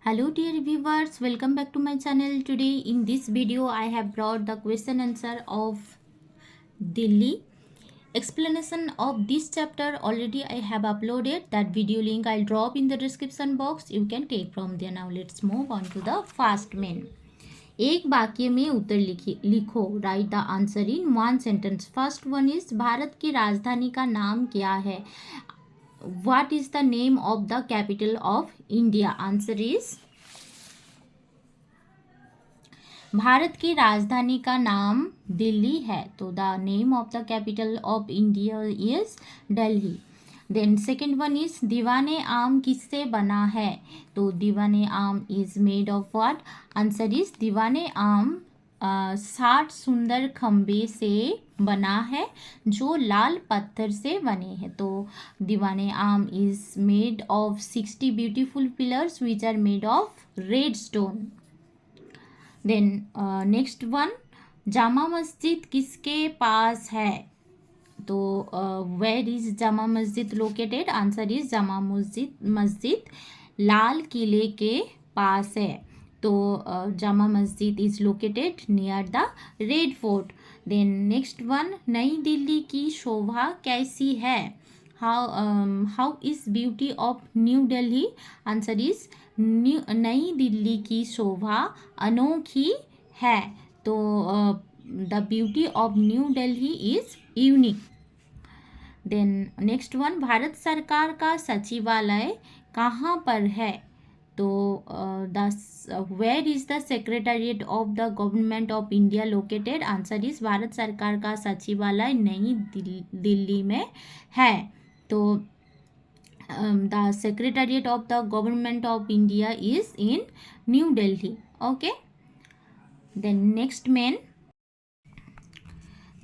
Hello dear viewers, welcome back to my channel. Today in this video I have brought the question answer of Delhi. Explanation of this chapter already I have uploaded. That video link I'll drop in the description box. You can take from there. Now let's move on to the first main. एक वाक्य में उत्तर लिखो. Right the answer in one sentence. First one is Bharat की राजधानी का नाम क्या है. What is the name of the capital of India? Answer is Bharat की राजधानी का नाम दिल्ली है. तो the name of the capital of India is Delhi. Then second one is Diwan-e Aam किससे बना है. तो Diwan-e Aam is made of what. Answer is Diwan-e Aam 60 सुंदर खंबे से बना है जो लाल पत्थर से बने हैं. तो Diwan-e Aam is made of 60 beautiful pillars which are made of red stone. Then next one, Jama Masjid किसके पास है. तो where is Jama Masjid located. Answer is Jama Masjid लाल किले के पास है. तो Jama Masjid is located near the red fort. Then next one, Nai Delhi की शोभा कैसी है. How is beauty of new Delhi. Answer is Nai Delhi की शोभा अनोखी है. तो the beauty of new Delhi is unique. Then next one, Bharat सरकार का सचिवालय कहाँ पर है. तो where is the secretariat of the government of India located. Answer is Bharat सरकार का सचिवालय नई दिल्ली में है. तो the secretariat of the government of India is in New Delhi. Okay. Then next main.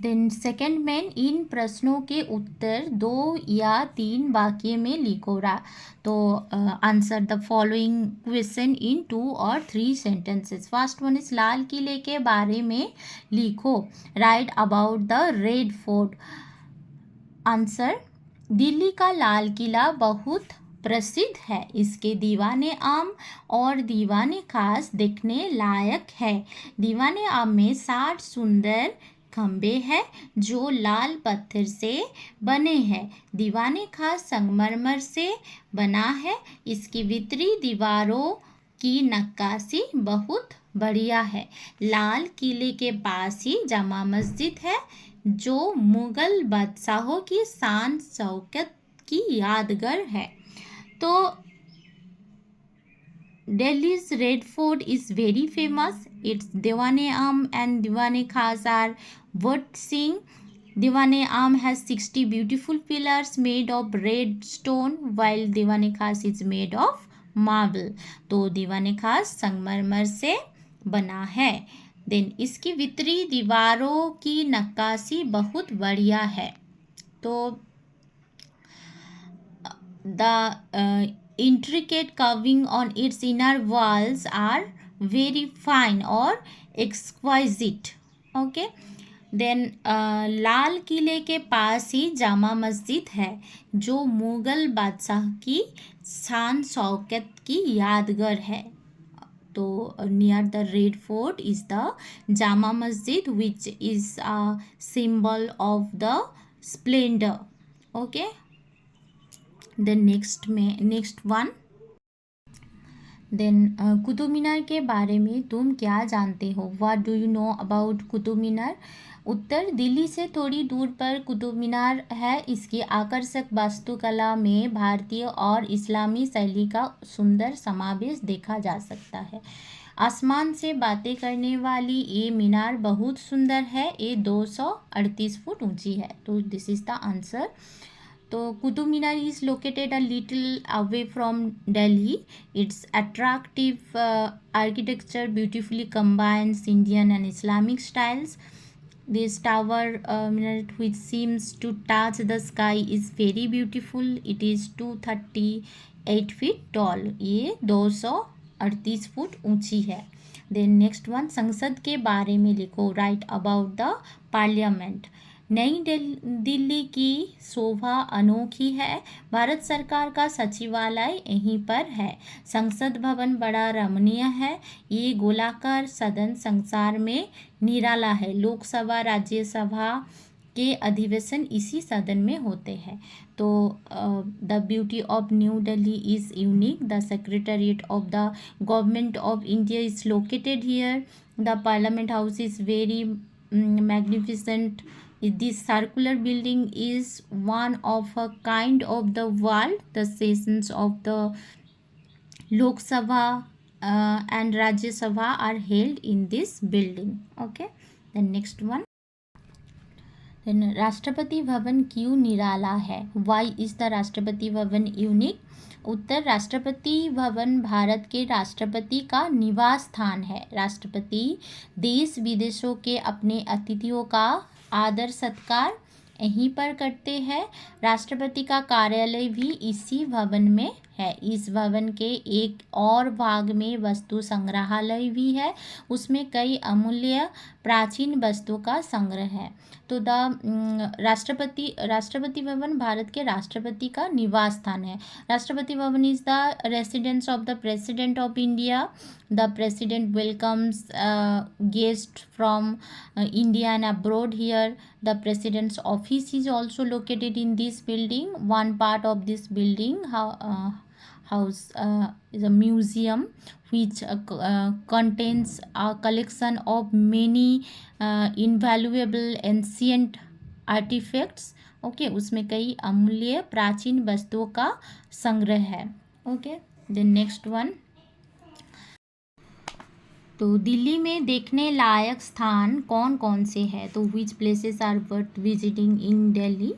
Then second main, इन प्रश्नों के उत्तर 2 या 3 वाक्य में लिखो. तो answer the following question in 2 और 3 सेंटेंसेस. फर्स्ट वन इज लाल किले के बारे में लिखो. Right about the red fort. Answer, Delhi का लाल किला बहुत प्रसिद्ध है. इसके दीवाने आम और दीवाने खास देखने लायक है. दीवाने आम में 60 सुंदर खंबे हैं जो लाल पत्थर से बने हैं. दीवाने खास संगमरमर से बना है. इसकी भीतरी दीवारों की नक्काशी बहुत बढ़िया है. लाल किले के पास ही जामा मस्जिद है जो मुगल बादशाहों की शान शौकत की यादगार है. तो Delhi's Red Fort is very famous. Its Diwane Am and Diwane Khas are worth seeing. Diwane Am has 60 beautiful pillars made of red stone, while Diwane Khas is made of marble. तो दीवाने खास संगमरमर से बना है. Then इसकी भीतरी दीवारों की नक्काशी बहुत बढ़िया है. तो the intricate carving on its inner walls are very fine or exquisite. Okay. Then लाल किले के पास ही जामा मस्जिद है जो मुगल बादशाह की शान शौकत की यादगार है. तो near the red fort is the Jama Masjid which is a symbol of the splendour. Okay. Then next one. Then Qutub Minar के बारे में तुम क्या जानते हो. What do you know about Qutub Minar. उत्तर, दिल्ली से थोड़ी दूर पर कुतुब मीनार है. इसकी आकर्षक वास्तुकला में भारतीय और इस्लामी शैली का सुंदर समावेश देखा जा सकता है. आसमान से बातें करने वाली ये मीनार बहुत सुंदर है. ये 238 फुट ऊंची है. तो दिस इज द आंसर. तो Qutub Minar is located a little away from Delhi. It's attractive architecture beautifully combines Indian and Islamic styles. This tower minaret which seems to touch the sky is very beautiful. It is 238 feet tall. ये 238 foot ऊंची है. Then next one, संसद के बारे में लिखो. Right about the parliament. नई दिल्ली की शोभा अनोखी है। भारत सरकार का सचिवालय यहीं पर है। संसद भवन बड़ा रमणीय है। ये गोलाकार सदन संसार में निराला है। लोकसभा राज्यसभा के अधिवेशन इसी सदन में होते हैं। तो the beauty of new Delhi is unique. The secretariat of the government of India is located here. The parliament house is very magnificent. This circular building is one of a kind of the world. The sessions of the Lok Sabha and Rajya Sabha are held in this building. Okay, the next one. Then Rashtrapati Bhavan क्यों निराला है? Y is the Rashtrapati Bhavan unique? उत्तर, राष्ट्रपति भवन भारत के राष्ट्रपति का निवास स्थान है। राष्ट्रपति देश विदेशों के अपने अतिथियों का आदर सत्कार यहीं पर करते हैं। राष्ट्रपति का कार्यालय भी इसी भवन में है। इस भवन के एक और भाग में वस्तु संग्रहालय भी है। उसमें कई अमूल्य प्राचीन वस्तुओं का संग्रह है। तो द राष्ट्रपति भवन भारत के राष्ट्रपति का निवास स्थान है। Rashtrapati Bhavan is the residence of the president of India. The president welcomes guest from India and abroad here. The president's office is also located in this building. One part of this building house is a museum which contains a collection of many invaluable ancient artifacts. Okay, उसमें कई अमूल्य प्राचीन वस्तुओं का संग्रह है. Okay, the next one. तो दिल्ली में देखने लायक स्थान कौन कौन से हैं? तो विच प्लेसेस आर वर्थ विजिटिंग इन दिल्ली?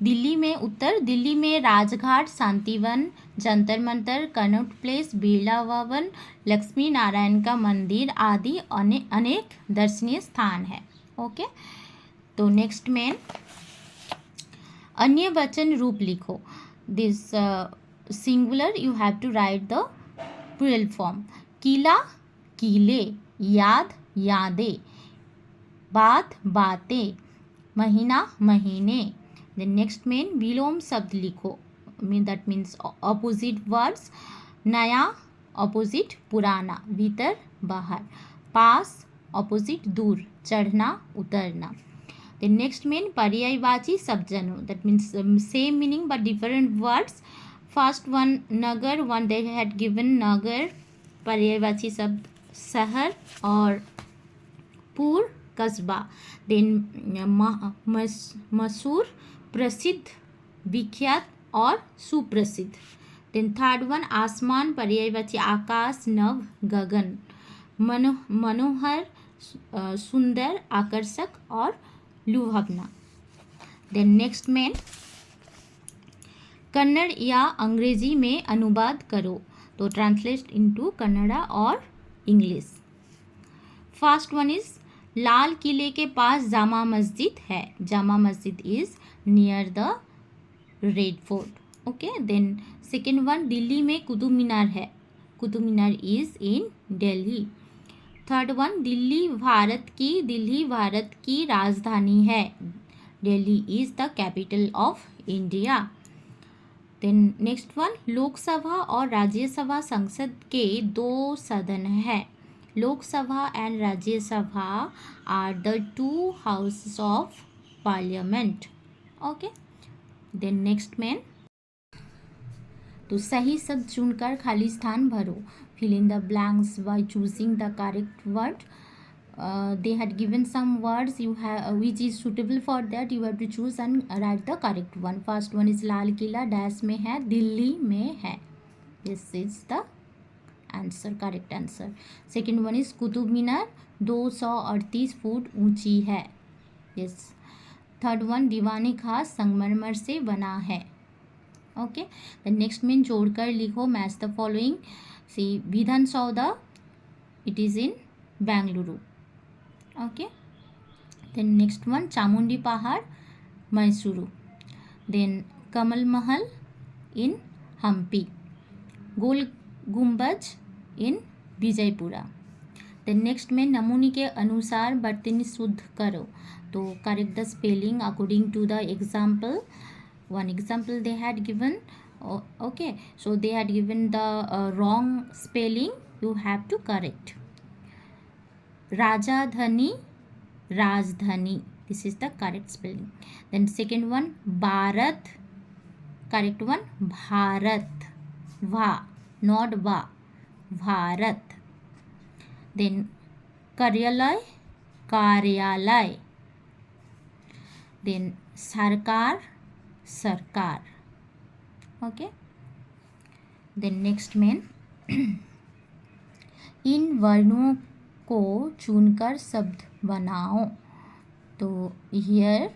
दिल्ली में उत्तर, दिल्ली में राजघाट, शांतिवन, जंतर मंतर, कनॉट प्लेस, बिरला भवन, लक्ष्मी नारायण का मंदिर आदि अनेक दर्शनीय स्थान है. ओके, तो नेक्स्ट में अन्य वचन रूप लिखो. This singular you have to write the plural form. किला, किले, याद, यादें, बात, बातें, महीना, महीने. देन नेक्स्ट में विलोम शब्द लिखो. That means opposite words. नया, ऑपोजिट पुराना. भीतर, बाहर. पास, ऑपोजिट दूर. चढ़ना, उतरना. देन नेक्स्ट में पर्यायवाची शब्द जनो. That means same meaning but different words. First one नगर. वन दे हैड गिवन नगर. पर्यायवाची शब्द शहर और पुर कस्बा. देन मशहूर, प्रसिद्ध, विख्यात और सुप्रसिद्ध. देन थर्ड वन आसमान. पर्यायवाची आकाश, नभ, गगन. मनोहर, सुंदर, आकर्षक और लुभावना. देन नेक्स्ट में कन्नड़ या अंग्रेजी में अनुवाद करो. तो ट्रांसलेट इनटू कन्नड़ा और इंग्लिश. फर्स्ट वन इज लाल किले के पास जामा मस्जिद है. Jama Masjid is near the red fort. Okay, then second one Delhi में कुतुब मीनार है. Qutub Minar is in Delhi. Third one Delhi Bharat की राजधानी है. Delhi is the capital of India. Then next one Lok Sabha और राज्यसभा संसद के दो सदन हैं. Lok Sabha and Rajya Sabha are the two houses of parliament. Okay, then next में तो सही शब्द चुनकर खाली स्थान भरो. Fill in the blanks by choosing the correct word. They had given some words you have which is suitable for that. You have to choose and write the correct one. First one is Lal Qila dash में है, दिल्ली में है. This is the answer, correct answer. Second one is Qutub Minar 238 foot ऊंची है. Yes. Third one दीवाने खास संगमरमर से बना है. ओके, द नेक्स्ट में जोड़कर लिखो. Match the following. सी विधान सौदा, it is in Bengaluru. Okay, then next one Chamundi पहाड़ Mysuru. then Kamal Mahal in Hampi. गोल गुम्बज in विजयपुरा. देन नेक्स्ट में नमूने के अनुसार बर्तन शुद्ध करो, तो correct the spelling according to the example. One example they had given, okay, so they had given the wrong spelling, you have to correct. Rajadhani, Rajdhani, this is the correct spelling. Then second one, Bharat, correct one, Bharat, Va, not Va, Bharat. Then Karyalay, Karyalay. Then Sarkar, सरकार. Okay, then next में इन वर्णों को चुनकर शब्द बनाओ, तो here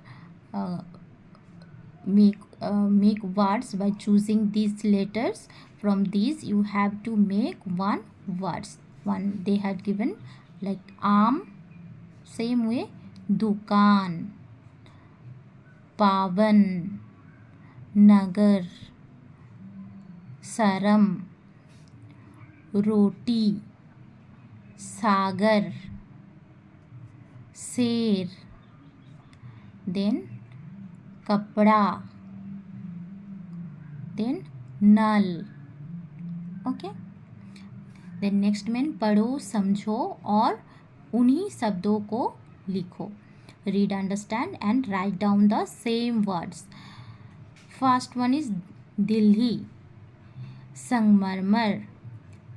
make words by choosing these letters. From these you have to make one words. One they had given like आम, same way दुकान, पावन, नगर, सरम, रोटी, सागर, शेर, देन कपड़ा, देन नल. ओके, देन नेक्स्ट में पढ़ो, समझो और उन्हीं शब्दों को लिखो. Read, understand and write down the same words. First one is Delhi, संगमरमर,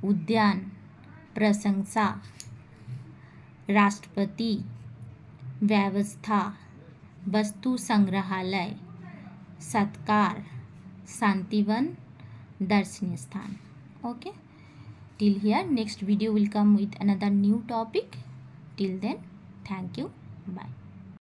उद्यान, प्रशंसा, राष्ट्रपति, व्यवस्था, वस्तु संग्रहालय, सत्कार, शांतिवन, दर्शनीय स्थान. Okay, till here, next video will come with another new topic. Till then, thank you, bye.